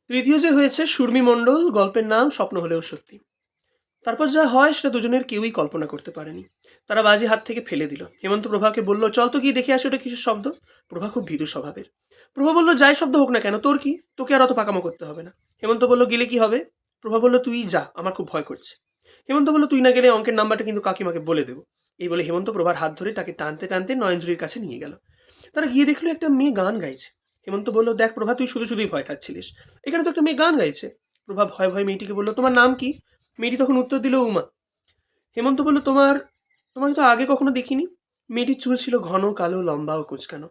তৃতীয় যে হয়েছে সুরমি মণ্ডল, গল্পের নাম স্বপ্ন হলেও সত্যি। তারপর যা হয় সেটা দুজনের কেউই কল্পনা করতে পারেনি। তারা বাজি হাত থেকে ফেলে দিল। হেমন্ত প্রভাকে বলল, চল তো গিয়ে দেখে আসি ওটা কিসের শব্দ। প্রভা খুব ভীতু স্বভাবের। প্রভা বলল, যাই শব্দ হোক না কেন, তোর কি, তোকে আর অত পাকামো করতে হবে না। হেমন্ত বলল, গেলে কি হবে। প্রভা বলল, তুই যা, আমার খুব ভয় করছে। হেমন্ত বলল, তুই না গেলে অঙ্কের নাম্বারটা কিন্তু কাকিমাকে বলে দেবো। এই বলে হেমন্ত প্রভার হাত ধরে তাকে টানতে টানতে নয়নজুরির কাছে নিয়ে গেল। তারা গিয়ে দেখলো একটা মেয়ে গান গাইছে। হেমন্ত বলল, দেখ প্রভা, তুই শুধু শুধুই ভয় খাচ্ছিলিস, এখানে তো একটা মেয়ে গান গাইছে। প্রভা ভয় ভয় মেয়েটিকে বলল, তোমার নাম কি। মেয়েটি তখন উত্তর দিল, উমা। হেমন্ত বলল, তোমাকে তো আগে কখনো দেখিনি। মেয়েটির চুল ছিল ঘন কালো, লম্বা ও কুঁচকানো।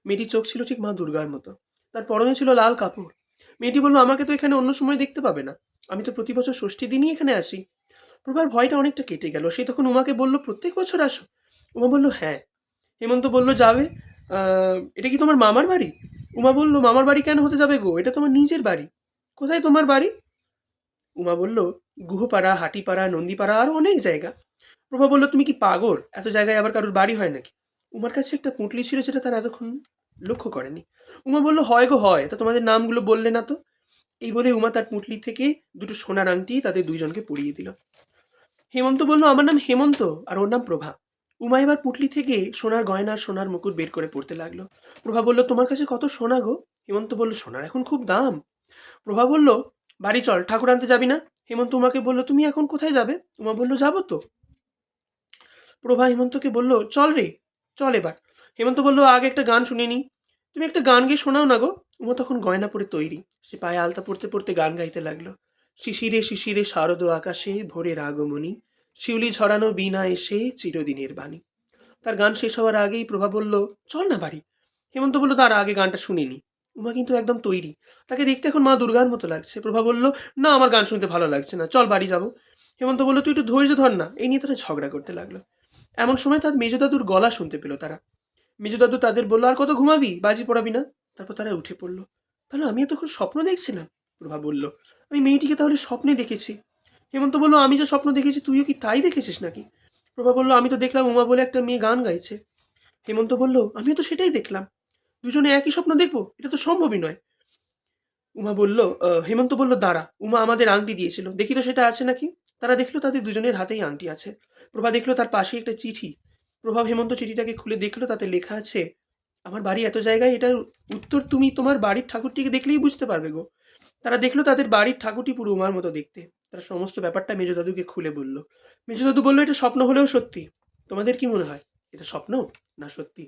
মেয়েটির চোখ ছিল ঠিক মা দুর্গার মতো। তার পরনে ছিল লাল কাপড়। মেয়েটি বলল, আমাকে তো এখানে অন্য সময় দেখতে পাবে না, আমি তো প্রতি বছর ষষ্ঠী দিনই এখানে আসি। প্রভার ভয়টা অনেকটা কেটে গেল। সে তখন উমাকে বলল, প্রত্যেক বছর আসো। উমা বলল, হ্যাঁ। হেমন্ত বলল, যাবে? এটা কি তোমার মামার বাড়ি? উমা বলল, মামার বাড়ি কেন হতে যাবে গো, এটা তোমার নিজের বাড়ি। কোথায় তোমার বাড়ি? উমা বলল, গুহপাড়া, হাটিপাড়া, নন্দীপাড়া, আরো অনেক জায়গা। প্রভা বলল, তুমি কি পাগল, এত জায়গায় আবার কারোর বাড়ি হয় নাকি। উমার কাছে একটা পুঁটলি ছিল যেটা তার এতক্ষণ লক্ষ্য করেনি। উমা বলল, হয় গো হয়, তা তোমাদের নামগুলো বললে না তো। এই বলে উমা তার পুঁটলি থেকে দুটো সোনার আংটি তাদের দুইজনকে পরিয়ে দিল। হেমন্ত বলল, আমার নাম হেমন্ত, আর ওর নাম প্রভা। উমা এবার পুঁটলি থেকে সোনার গয়না, সোনার মুকুট বের করে পড়তে লাগলো। প্রভা বলল, তোমার কাছে কত সোনা গো। হেমন্ত বলল, সোনার এখন খুব দাম। প্রভা বলল, বাড়ি চল, ঠাকুর আনতে যাবি না। হেমন্ত উমাকে বলল, তুমি এখন কোথায় যাবে। উমা বলল, যাবো তো। প্রভা হেমন্তকে বলল, চল রে, চল এবার। হেমন্ত বলল, আগে একটা গান শুনে নি। তুমি একটা গান গেয়ে শোনাও না গো। উমা তখন গয়না পরে তৈরি। সে পায়ে আলতা পড়তে পড়তে গান গাইতে লাগলো। শিশিরে শিশিরে শারদ আকাশে ভোরের আগমনী, শিউলি ঝরানো বীণা এসে চিরদিনের বাণী। তার গান শেষ হওয়ার আগেই প্রভা বলল, চল না বাড়ি। হেমন্ত বলল, তার আগে গানটা শুনিনি। উমা কিন্তু একদম তৈরি। তাকে দেখতে এখন মা দুর্গার মতো লাগছে। প্রভা বলল, না, আমার গান শুনতে ভালো লাগছে না, চল বাড়ি যাবো। হেমন্ত বলল, তুই একটু ধৈর্য ধর না। এই নিয়ে তারা ঝগড়া করতে লাগলো। এমন সময় তার মেজদাদুর গলা শুনতে পেল তারা। মেজদাদু তাদের বলল, আর কত ঘুমাবি, বাজি পড়াবি না। তারপর তারা উঠে পড়ল। তাহলে আমি এতক্ষণ স্বপ্ন দেখছিলাম। প্রভা বলল, আমি মেয়েটিকে তাহলে স্বপ্নে দেখেছি। হেমন্ত বলল, আমি যে স্বপ্ন দেখেছি তুইও কি তাই দেখেছিস নাকি। প্রভা বলল, আমি তো দেখলাম উমা বলে একটা মেয়ে গান গাইছে। হেমন্ত বলল, আমিও তো সেটাই দেখলাম। দুজনে একই স্বপ্ন দেখবো, এটা তো সম্ভবই নয়। উমা বলল, হেমন্ত বলল, দাঁড়া, উমা আমাদের আংটি দিয়েছিল, দেখি তো সেটা আছে নাকি। তারা দেখলো তাদের দুজনের হাতেই আংটি আছে। প্রভা দেখলো তার পাশে একটা চিঠি। প্রভা হেমন্ত চিঠিটাকে খুলে দেখলো, তাতে লেখা আছে, আমার বাড়ি এত জায়গায়, এটার উত্তর তুমি তোমার বাড়ির ঠাকুরটিকে দেখলেই বুঝতে পারবে গো। তারা দেখলো তাদের বাড়ির ঠাকুরটি পুরো উমার মতো দেখতে। তারা সমস্ত ব্যাপারটা মেজদাদুকে খুলে বলল। মেজদাদু বলল, এটা স্বপ্ন হলেও সত্যি। তোমাদের কি মনে হয়, এটা স্বপ্ন না সত্যি?